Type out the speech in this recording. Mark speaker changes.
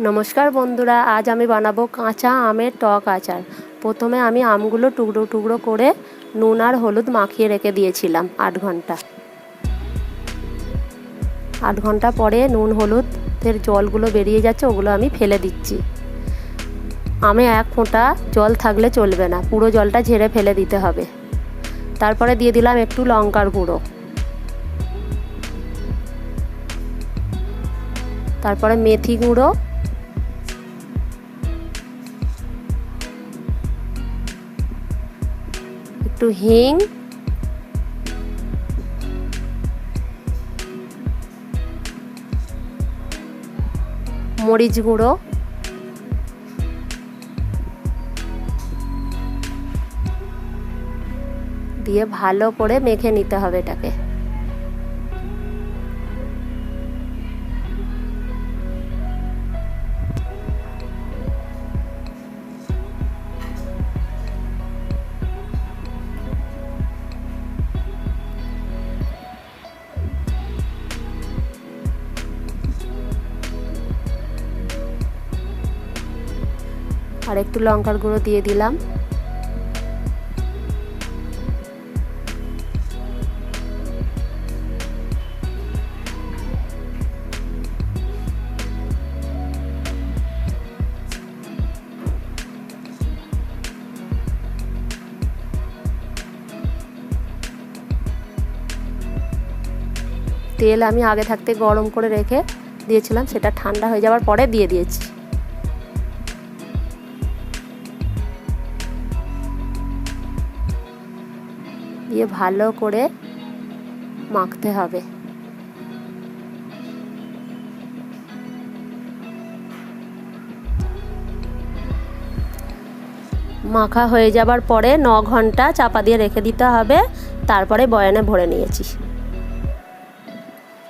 Speaker 1: নমস্কার বন্ধুরা, আজ আমি বানাবো কাঁচা আমের টক আচার। প্রথমে আমি আমগুলো টুকরো টুকরো করে নুন আর হলুদ মাখিয়ে রেখে দিয়েছিলাম 8 ঘন্টা। 8 ঘন্টা পরে নুন হলুদের জলগুলো বেরিয়ে যাচ্ছে, ওগুলো আমি ফেলে দিচ্ছি। আমে এক ফোঁটা জল থাকলে চলবে না, পুরো জলটা ঝেড়ে ফেলে দিতে হবে। তারপরে দিয়ে দিলাম একটু লঙ্কার গুঁড়ো, তারপরে মেথি গুঁড়ো, একটু হিং, মরিচ গুঁড়ো, দিয়ে ভালো করে মেখে নিতে হবে এটাকে। আর একটু লঙ্কার গুঁড়ো দিয়ে দিলাম। তেল আমি আগে থাকতে গরম করে রেখে দিয়েছিলাম, সেটা ঠান্ডা হয়ে যাওয়ার পরে দিয়ে দিয়েছি। দিয়ে ভালো করে মাখতে হবে। মাখা হয়ে যাবার পরে 9 ঘন্টা চাপা দিয়ে রেখে দিতে হবে। তারপরে বয়ামে ভরে নিয়েছি।